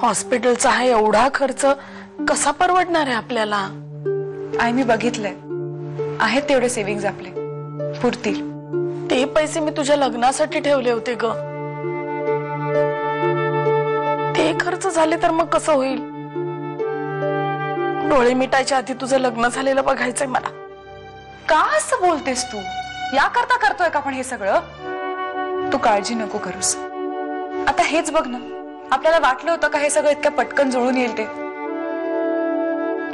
हॉस्पिटलचा हा एवढा खर्च कसा परवडणार आहे आपल्याला? आई मी बघितलंय, आहेत तेवढे सेव्हिंग्ज आपले, पुरतील. ते पैसे मी तुझ्या लग्नासाठी ठेवले होते ग. ते खर्च झाले तर मग कसं होईल? डोळे मिटायच्या आधी तुझं लग्न झालेलं बघायचंय मला. का असं बोलतेस तू? याकरता करतोय का आपण हे सगळं? तू काळजी नको करूस. आता हेच बघ ना, आपल्याला वाटलं होतं का हे सगळं इतक्या पटकन जुळून येईल ते?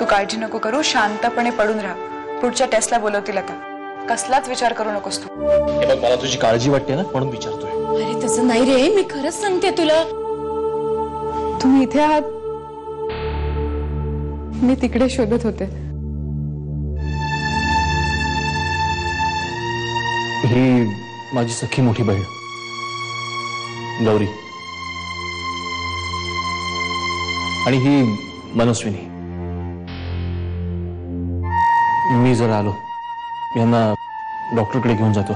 तू काळजी नको करू, शांतपणे पडून राहा. पुढच्या टेस्टला बोलवतील आता. कसलाच विचार करू नकोस तू. हे बघ, मला तुझी काळजी वाटते ना, म्हणून विचारतोय. अरे तसं नाही रे, मी खरंच सांगते तुला. तुम्ही इथे आहात, मी तिकडे शोधत होते. ही माझी सख्खी मोठी बहीण गौरी आणि ही मनस्विनी. मी जरा आलो, यांना डॉक्टरकडे घेऊन जातो,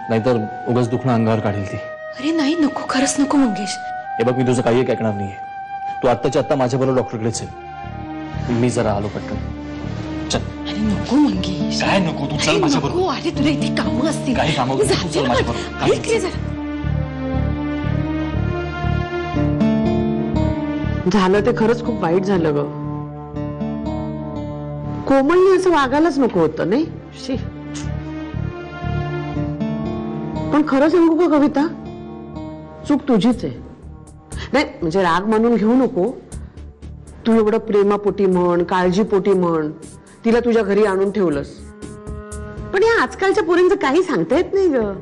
नाहीतर उगाच दुखणं अंगावर काढेल ती. अरे नाही, नको, खरंच नको मंगेश. हे बघ, मी तुझं काही एक ऐकणार नाहीये. तू आत्ताच्या आत्ता माझ्याबरोबर डॉक्टरकडेच आहे. मी जरा आलो पटकन. चल. अरे नको मंगेश. काय नको? तू चल माझ्याबरोबर. अरे तुला इथे कामं असतील. काही कामं? चल माझ्याबरोबर. ऐक रे जरा. झालं ते खरंच खूप वाईट झालं ग. कोमलने असं वागायलाच नको होतं नाही. शी. पण खरं सांगू का कविता, चूक तुझीच आहे. नाही म्हणजे राग मानून घेऊ नको. तू एवढं प्रेमापोटी म्हण, काळजीपोटी म्हण, तिला तुझ्या घरी आणून ठेवलंस. पण या आजकालच्या पोरींचं काही सांगता येत नाही ग.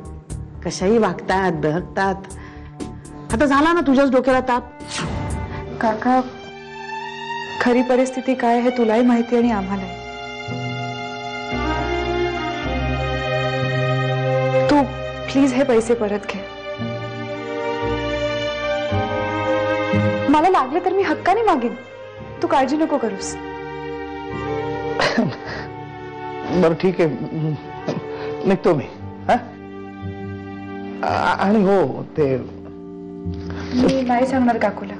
कशाही वागतात, बहकतात. आता झाला ना तुझ्याच डोक्याला ताप. काका, खरी परिस्थिती काय हे तुलाही माहिती आणि आम्हालाही. तू प्लीज हे पैसे परत घे. मला लागले तर मी हक्काने मागेन. तू काळजी नको करूस. बरं ठीक आहे, निघतो मी. आणि हो, ते मी नाही सांगणार काकूला.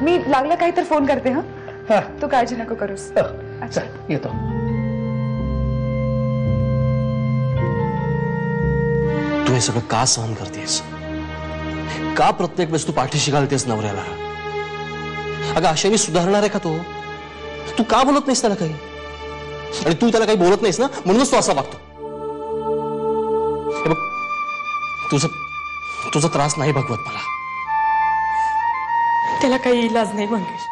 मी लागलं काही तर फोन करते. हा, तू काळजी नको करूस. अच्छा, येतो. तू हे सगळं का सहन करतेस? का प्रत्येक वेळेस तू पाठीशी घालतेस नवऱ्याला? अगं अशाने सुधारणार आहे का तो? तू का बोलत नाहीस त्याला काही? आणि तू त्याला काही बोलत नाहीस ना, म्हणूनच तो असा वागतो. हे बघ, तुझा त्रास नाही भगवत मला. त्याला काही इलाज नाही मंगेश.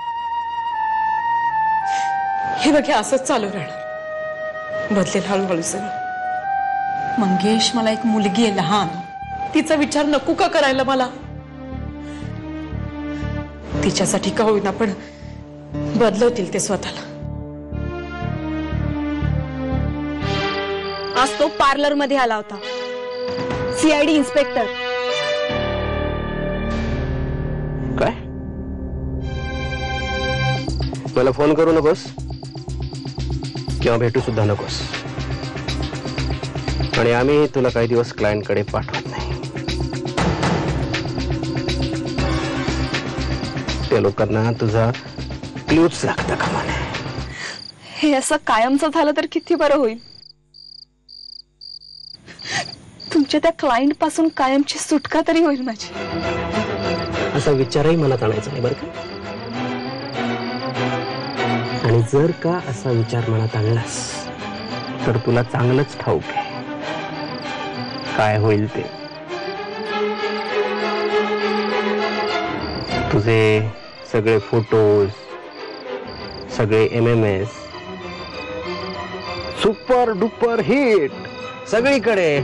हे बघ, हे असंच चालू राहणार. बदलेल हळूहळू सगळं. मंगेश, मला एक मुलगी आहे लहान. तिचा विचार नको का करायला मला? तिच्यासाठी का होईना पण बदलवतील ते स्वतःला. आज तो पार्लर मध्ये आला होता. CID inspector. काय? मला फोन करू नकोस किंवा भेटू सुद्धा नकोस. आणि आम्ही तुला काही दिवस क्लायंटकडे पाठवत नाही. त्या लोकांना तुझा क्लूच लागतं का म्हणे. हे असं कायमचं झालं तर किती बरं होईल. तुमच्या त्या क्लायंट पासून कायमची सुटका तरी होईल माझी. असा विचारही मनात आणायचा नाही बरं का. आणि जर का असा विचार मनात आणलास तर तुला चांगलंच ठाऊक आहे काय होईल ते. तुझे सगळे फोटोज, सगळे MMS सुपर डुपर हिट सगळीकडे.